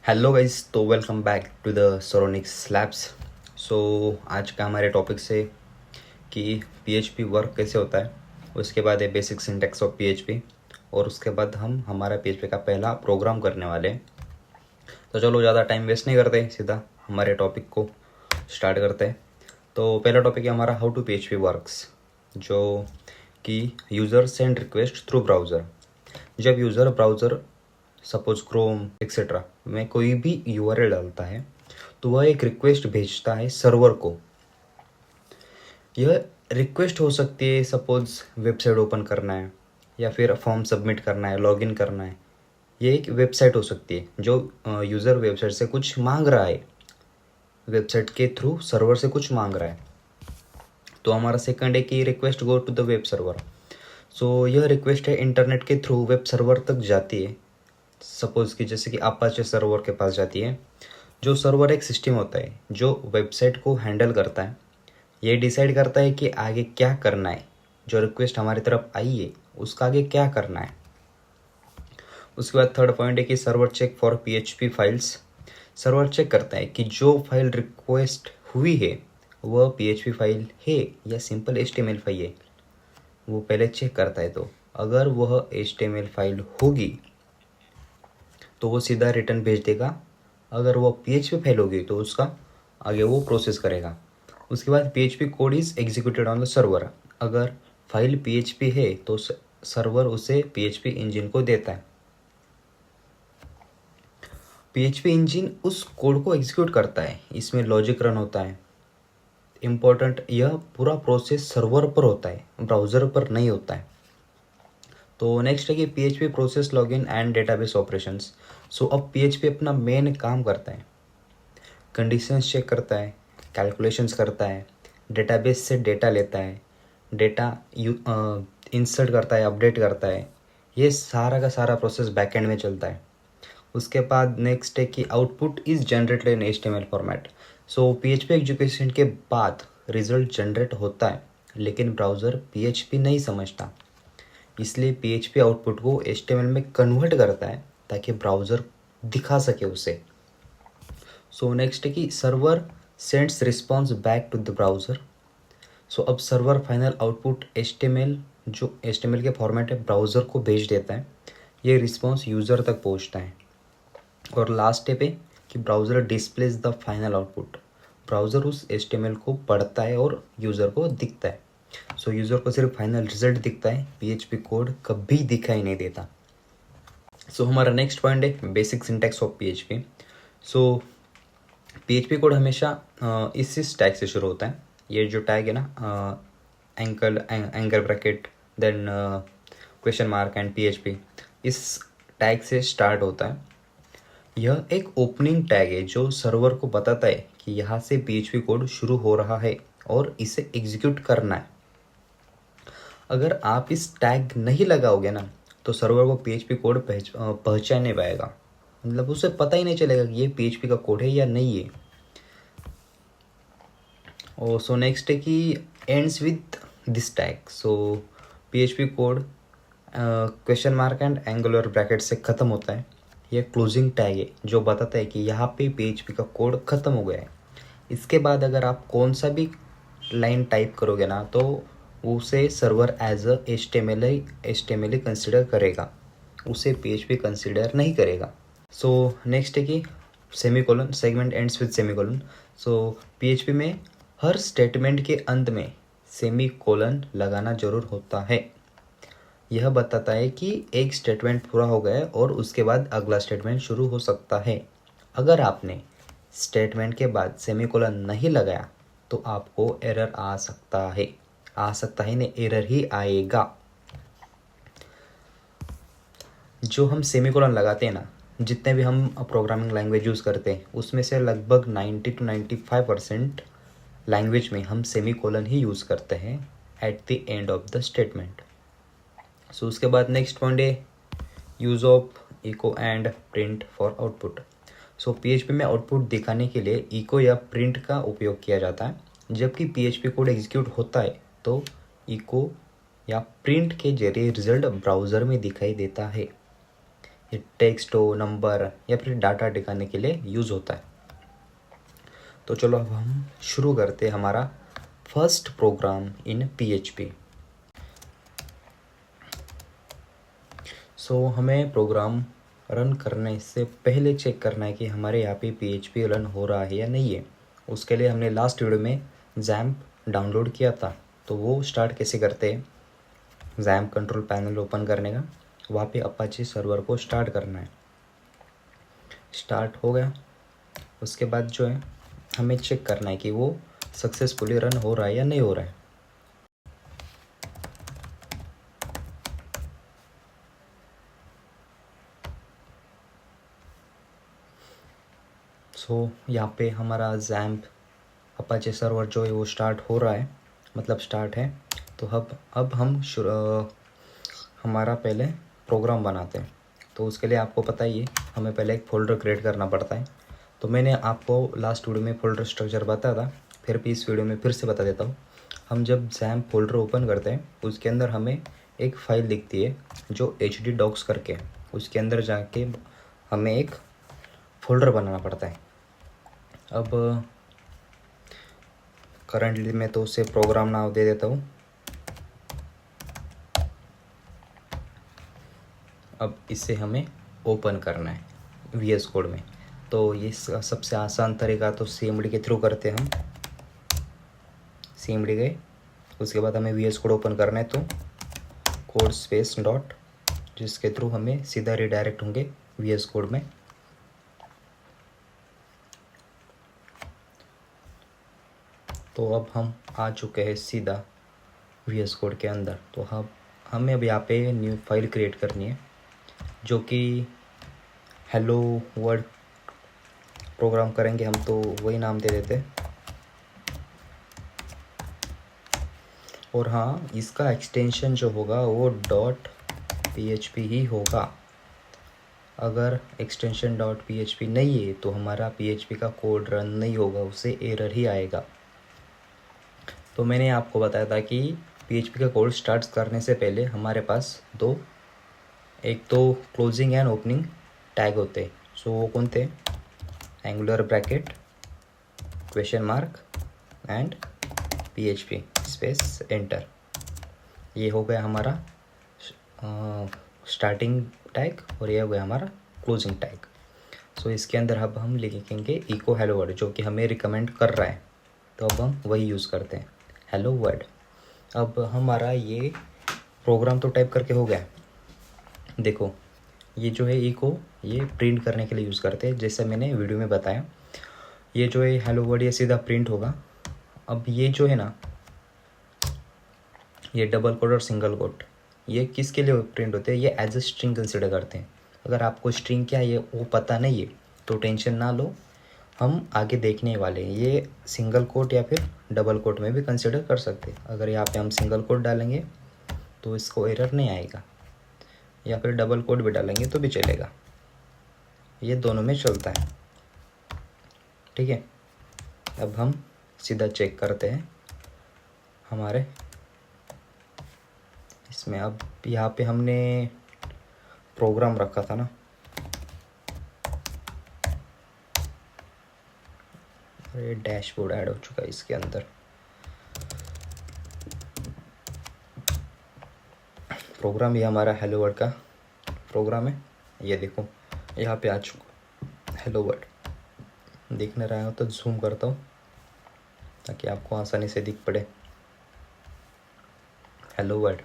Hello guys, तो welcome back to the Soronics labs. So आज का हमारे टॉपिक से कि पीएचपी वर्क कैसे होता है, उसके बाद है बेसिक सिंटैक्स ऑफ पीएचपी, और उसके बाद हम हमारा पीएचपी का पहला प्रोग्राम करने वाले हैं। तो चलो ज़्यादा टाइम वेस्ट नहीं करते, सीधा हमारे टॉपिक को स्टार्ट करते हैं। तो पहला टॉपिक है हमारा हाउ टू पीएचपी वर्क्स, जो कि user send request through browser. जब user browser suppose Chrome etcetera में कोई भी यूआरएल डालता है तो वह एक रिक्वेस्ट भेजता है सर्वर को। यह रिक्वेस्ट हो सकती है सपोज वेबसाइट ओपन करना है या फिर फॉर्म सबमिट करना है, लॉगिन करना है। ये एक वेबसाइट हो सकती है जो यूज़र वेबसाइट से कुछ मांग रहा है, वेबसाइट के थ्रू सर्वर से कुछ मांग रहा है। तो हमारा सेकंड है कि request go to the web server. So यह रिक्वेस्ट है इंटरनेट के थ्रू वेब सर्वर तक जाती है। सपोज कि जैसे कि अपाचे सर्वर के पास जाती है। जो सर्वर एक सिस्टम होता है जो वेबसाइट को हैंडल करता है, ये डिसाइड करता है कि आगे क्या करना है, जो रिक्वेस्ट हमारी तरफ आई है उसका आगे क्या करना है। उसके बाद थर्ड पॉइंट है कि server check for PHP files. Server check करता है कि जो फाइल रिक्वेस्ट हुई है वह पीएचपी फाइल है या सिंपल एचटीएमएल फाइल है, वो पहले चेक करता है। तो अगर वह एचटीएमएल फाइल होगी तो वो सीधा रिटर्न भेज देगा। अगर वो पीएचपी फाइल होगी तो उसका आगे वो प्रोसेस करेगा। उसके बाद PHP code is executed on the server. अगर फाइल पीएचपी है तो सर्वर उसे पीएचपी इंजन को देता है। पीएचपी इंजन उस कोड को एग्जीक्यूट करता है, इसमें लॉजिक रन होता है। इम्पोर्टेंट, यह पूरा प्रोसेस सर्वर पर होता है, ब्राउज़र पर नहीं होता है। तो नेक्स्ट है कि PHP process login and database operations. So अब पीएचपी अपना मेन काम करता है, कंडीशंस चेक करता है, कैलकुलेशंस करता है, डेटाबेस से डेटा लेता है, डेटा इंसर्ट करता है, अपडेट करता है। ये सारा का सारा प्रोसेस बैकएंड में चलता है। उसके बाद नेक्स्ट है कि output is generated in HTML format. So PHP execution के बाद रिजल्ट जनरेट होता है, लेकिन ब्राउज़र पीएचपी नहीं समझता, इसलिए पीएचपी आउटपुट को एचटीएमएल में कन्वर्ट करता है ताकि ब्राउज़र दिखा सके उसे। सो नेक्स्ट है कि server sends response back to the browser. So अब सर्वर फाइनल आउटपुट एचटीएमएल, जो एचटीएमएल के फॉर्मेट है, ब्राउज़र को भेज देता है। ये रिस्पॉन्स यूज़र तक पहुंचता है। और लास्ट स्टेप है कि browser displays the final output. Browser उस एचटीएमएल को पढ़ता है और यूज़र को दिखता है। सो यूज़र को सिर्फ फाइनल रिजल्ट दिखता है, पीएचपी कोड कभी दिखाई नहीं देता। सो हमारा नेक्स्ट पॉइंट है basic syntax of PHP. So PHP code हमेशा इस टैग से शुरू होता है। ये जो टैग है ना, anchor bracket then question mark and PHP, इस टैग से स्टार्ट होता है। यह एक ओपनिंग टैग है जो सर्वर को बताता है कि यहाँ से पीएचपी कोड शुरू हो रहा है और इसे एग्जीक्यूट करना है। अगर आप इस टैग नहीं लगाओगे ना तो सर्वर को पीएचपी कोड पहचान नहीं पाएगा, मतलब उसे पता ही नहीं चलेगा कि ये पीएचपी का कोड है या नहीं है। और सो नेक्स्ट है कि ends with this tag. So PHP code question mark and angular bracket से ख़त्म होता है। ये क्लोजिंग टैग है जो बताता है कि यहाँ पे पीएचपी का कोड ख़त्म हो गया है। इसके बाद अगर आप कौन सा भी लाइन टाइप करोगे ना तो उसे server as a HTML consider करेगा, उसे पीएचपी कंसिडर नहीं करेगा। सो नेक्स्ट है कि semicolon, segment ends with semicolon. So PHP में हर स्टेटमेंट के अंत में सेमीकोलन लगाना जरूर होता है। यह बताता है कि एक स्टेटमेंट पूरा हो गया है और उसके बाद अगला स्टेटमेंट शुरू हो सकता है। अगर आपने स्टेटमेंट के बाद सेमीकोलन नहीं लगाया तो आपको एरर आ सकता है नहीं, एरर ही आएगा। जो हम सेमीकोलन लगाते हैं ना, जितने भी हम प्रोग्रामिंग लैंग्वेज यूज़ करते हैं उसमें से लगभग 90 to 95% लैंग्वेज में हम सेमीकोलन ही यूज़ करते हैं at the end of the statement. So उसके बाद नेक्स्ट पॉइंट है use of echo and print for output. So PHP में आउटपुट दिखाने के लिए इको या प्रिंट का उपयोग किया जाता है। जबकि पीएचपी कोड एग्जीक्यूट होता है तो इको या प्रिंट के जरिए रिजल्ट ब्राउज़र में दिखाई देता है। ये टेक्स्ट हो, नंबर या फिर डाटा दिखाने के लिए यूज़ होता है। तो चलो अब हम शुरू करते हैं हमारा फर्स्ट प्रोग्राम इन PHP। सो हमें प्रोग्राम रन करने से पहले चेक करना है कि हमारे यहाँ पे PHP रन हो रहा है या नहीं है। उसके लिए हमने लास्ट वीडियो में XAMPP डाउनलोड किया था, तो वो स्टार्ट कैसे करते हैं। XAMPP कंट्रोल पैनल ओपन करने का, वहाँ पे अपाचे सर्वर को स्टार्ट करना है। स्टार्ट हो गया, उसके बाद जो है हमें चेक करना है कि वो सक्सेसफुली रन हो रहा है या नहीं हो रहा है। सो यहाँ पे हमारा XAMPP अपाचे सर्वर जो है वो स्टार्ट हो रहा है, मतलब स्टार्ट है। तो अब हम हमारा पहले प्रोग्राम बनाते हैं। तो उसके लिए आपको पता ही है, हमें पहले एक फ़ोल्डर क्रिएट करना पड़ता है। तो मैंने आपको लास्ट वीडियो में फ़ोल्डर स्ट्रक्चर बताया था, फिर भी इस वीडियो में फिर से बता देता हूँ। हम जब XAMPP फ़ोल्डर ओपन करते हैं, उसके अंदर हमें एक फ़ाइल दिखती है जो HD docs करके, उसके अंदर जाके हमें एक फ़ोल्डर बनाना पड़ता है। अब करंटली मैं तो उसे प्रोग्राम नाम दे देता हूँ। अब इसे हमें ओपन करना है VS कोड में। तो ये सबसे आसान तरीका तो CMD के थ्रू करते हैं हम। CMD गए, उसके बाद हमें VS कोड ओपन करना है, तो कोड स्पेस डॉट, जिसके थ्रू हमें सीधा रिडायरेक्ट होंगे VS कोड में। तो अब हम आ चुके हैं सीधा VS कोड के अंदर। तो हमें अब यहाँ पे न्यू फाइल क्रिएट करनी है, जो कि हेलो वर्ड प्रोग्राम करेंगे हम, तो वही नाम दे देते हैं। और हाँ, इसका एक्सटेंशन जो होगा वो .php ही होगा। अगर एक्सटेंशन .php नहीं है तो हमारा PHP का कोड रन नहीं होगा, उसे एरर ही आएगा। तो मैंने आपको बताया था कि PHP का कोड स्टार्ट करने से पहले हमारे पास एक तो क्लोजिंग एंड ओपनिंग टैग होते। सो वो कौन थे? Angular bracket, question mark and PHP space enter. ये हो गया हमारा स्टार्टिंग टैग, और ये हो गया हमारा क्लोजिंग टैग। सो इसके अंदर अब हम लिखेंगे इको हेलो वर्ड, जो कि हमें रिकमेंड कर रहा है, तो अब हम वही यूज़ करते हैं, हेलो वर्ड। अब हमारा ये प्रोग्राम तो टाइप करके हो गया। देखो, ये जो है इको, ये प्रिंट करने के लिए यूज़ करते हैं, जैसे मैंने वीडियो में बताया। ये जो है हेलो वर्ड, ये सीधा प्रिंट होगा। अब ये जो है ना, ये डबल कोट और सिंगल कोट, ये किसके लिए प्रिंट होते हैं? ये एज अ स्ट्रिंग कंसिडर करते हैं। अगर आपको स्ट्रिंग क्या है वो पता नहीं है तो टेंशन ना लो, हम आगे देखने वाले हैं। ये सिंगल कोट या फिर डबल कोट में भी कंसिडर कर सकते हैं। अगर यहाँ पे हम सिंगल कोट डालेंगे तो इसको एरर नहीं आएगा, या फिर डबल कोट भी डालेंगे तो भी चलेगा, ये दोनों में चलता है। ठीक है, अब हम सीधा चेक करते हैं हमारे इसमें। अब यहाँ पे हमने प्रोग्राम रखा था ना, अरे डैशबोर्ड ऐड हो चुका है इसके अंदर। प्रोग्राम ये हमारा हेलो वर्ड का प्रोग्राम है। ये देखो यहाँ पे आ चुका हेलो वर्ड। दिख नहीं रहा हो तो जूम करता हूँ ताकि आपको आसानी से दिख पड़े। Hello word.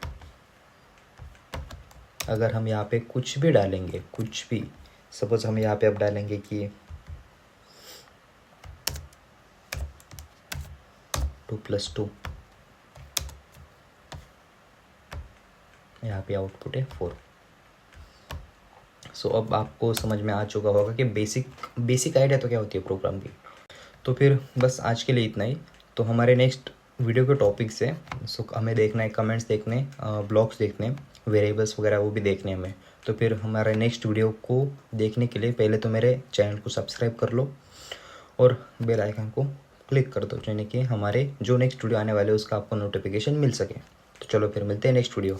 अगर हम यहाँ पे कुछ भी डालेंगे, कुछ भी, सपोज हम यहाँ पे अब डालेंगे कि 2+2, यहाँ पे आउटपुट है 4। सो अब आपको समझ में आ चुका होगा कि बेसिक आइडिया तो क्या होती है प्रोग्राम की। तो फिर बस आज के लिए इतना ही। तो हमारे नेक्स्ट वीडियो के टॉपिक्स है, सो हमें देखना है, कमेंट्स देखने, ब्लॉग्स देखने, वेरिएबल्स वगैरह वो भी देखने हमें। तो फिर हमारे नेक्स्ट वीडियो को देखने के लिए पहले तो मेरे चैनल को सब्सक्राइब कर लो और बेल आइकन को क्लिक कर दो, यानी कि हमारे जो नेक्स्ट वीडियो आने वाले हैं उसका आपको नोटिफिकेशन मिल सके। तो चलो फिर मिलते हैं नेक्स्ट वीडियो।